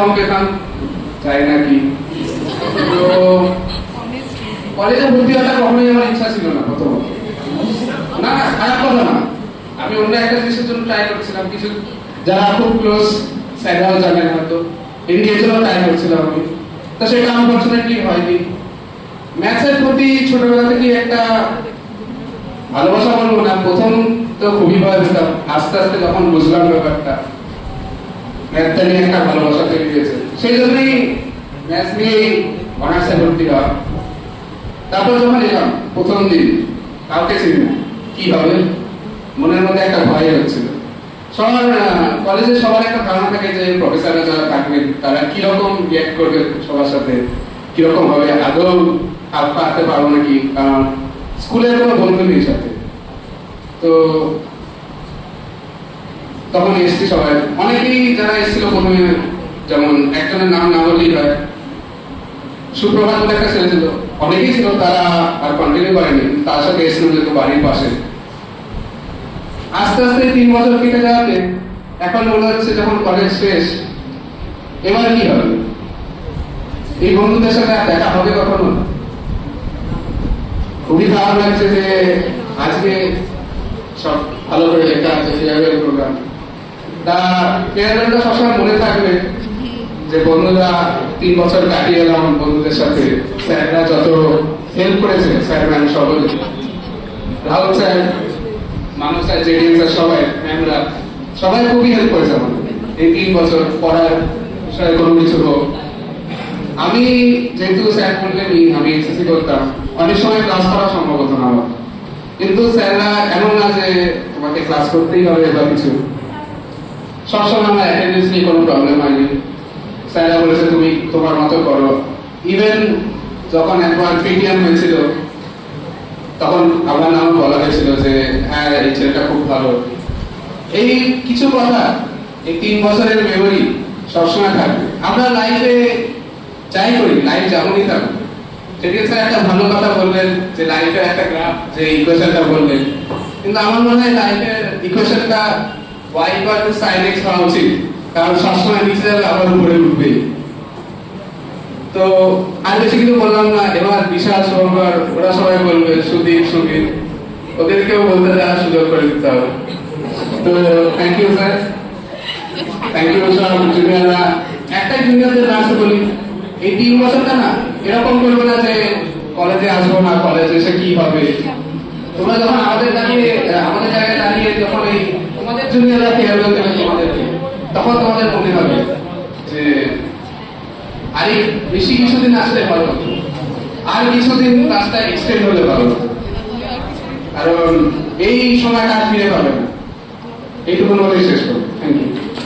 কম পেতাম, চাই নাকি। তো কলেজে ভর্তি হওয়াটা কখনোই আমার ইচ্ছা ছিল না প্রথমত। না না, খারাপ কথা না, আমি অন্য একটা জিনিসের জন্য ট্রাই করছিলাম। কিছু যারা খুব ক্লোজ স্যাররাও জানেন হয়তো, এনডিএর জন্য ট্রাই করছিলাম আমি। তো সেটা আনফরচুনেটলি হয়নি। ম্যাথসের প্রতি ছোটবেলা থেকে একটা ভালোবাসা বলবো না, প্রথম তো খুবই ভয় পেতাম। আস্তে আস্তে যখন বুঝলাম ব্যাপারটা, ম্যাথটা নিয়ে একটা ভালোবাসা তৈরি হয়েছে, সেই জন্যই ম্যাথস নিয়ে অনার্সে ভর্তি হওয়া। তারপর যখন এলাম প্রথম দিন, কাউকে চিনি না, কি হবে মনের মধ্যে একটা ভয় হচ্ছিল। সবার কলেজে সবার একটা ধারণা থাকে যে প্রফেসররা যারা থাকবেন তারা কিরকম রিয়াক্ট করবে সবার সাথে, কিরকম হবে, আদৌ হাত পাতে পারবো নাকি, কারণ স্কুলের কোনো বন্ধু নেই সাথে। তো তখন এসছি সবাই, অনেকেই যারা এসেছিল প্রথমে, যেমন একজনের নাম না বললেই হয়, সুপ্রভাত বলে একটা ছেলে ছিল, অনেকেই ছিল, তারা আর কন্টিনিউ করেনি, তার সাথে এসেছিল যেহেতু বাড়ির পাশে। আস্তে আস্তে 3 বছর কেটে যাওয়াতে এখন মনে হচ্ছে যখন কলেজ শেষ, এবার কি হবে, এই বন্ধুদের সাথে আর দেখা হবে কখনো। খুবই খারাপ লাগছে যে আজকে সব ভালো করে লেখা আছে ফেয়ারওয়েল প্রোগ্রাম, তা ফেয়ারওয়েলটা সবসময় মনে থাকবে যে বন্ধুরা 3 বছর কাটিয়ে এলাম বন্ধুদের সাথে। স্যাররা যত হেল্প করেছে, স্যার ম্যাম সকলে, রাহুল স্যার, মানুষ স্যার, জেডিএম স্যার, সবাই ম্যামরা সবাই খুবই হেল্প করেছে আমাদের এই 3 বছর পড়ার বিষয়ে কোনো কিছু হোক। আমি যেহেতু স্যার বললেনই আমি এসএসসি করতাম, অনেক সময় ক্লাস করা সম্ভব হতো না আমার, কিন্তু স্যাররা এমন না যে তোমাকে ক্লাস করতেই হবে বা কিছু, সবসময় আমার অ্যাটেন্ডেন্স নিয়ে কোনো প্রবলেম হয়নি। স্যাররা বলেছে তুমি তোমার মতো করো। ইভেন যখন একবার পিটিএম হয়েছিল তখন আমার নাম বলা হয়েছিল যে হ্যাঁ এই ছেলেটা খুব ভালো। এই কিছু কথা, এই 3 বছরের মেমোরি সবসময় থাকবে। আমরা লাইফে যাই করি, লাইফ যেমনই থাকবে। সেদিন স্যার একটা ভালো কথা বললেন যে লাইফের একটা গ্রাফ, যে ইকুয়েশনটা বললেন, কিন্তু আমার মনে হয় লাইফের ইকুয়েশনটা y = sin x হওয়া উচিত, কারণ সবসময় নিচে যাবে আবার উপরে উঠবে। তো আর বেশি কিছু বললাম না, এবার বিশাল সরকার, ওরা সবাই বলবে সুদীপ সুদীপ, ওদেরকেও বলতে দেওয়ার সুযোগ করে দিতে হবে। তো thank you sir, thank you সব জুনিয়ররা। একটা জুনিয়রদের লাস্ট বলি, এই 3 বছরটা না এরকম করবে না যে কলেজে আসবো না, কলেজে এসে কি হবে। তোমরা যখন আমাদের জায়গায় দাঁড়িয়ে যখন এই তোমাদের জুনিয়ররা ফেয়ারওয়েল দেবে তোমাদেরকে, তখন তোমাদের মনে হবে যে আরে বেশি কিছুদিন আসলে ভালো হতো, আর কিছুদিন ক্লাসটা এক্সটেন্ড হলে ভালো হতো, কারণ এই সময়টা আর ফিরে পাবে না। এইটুকু বলে শেষ করবো।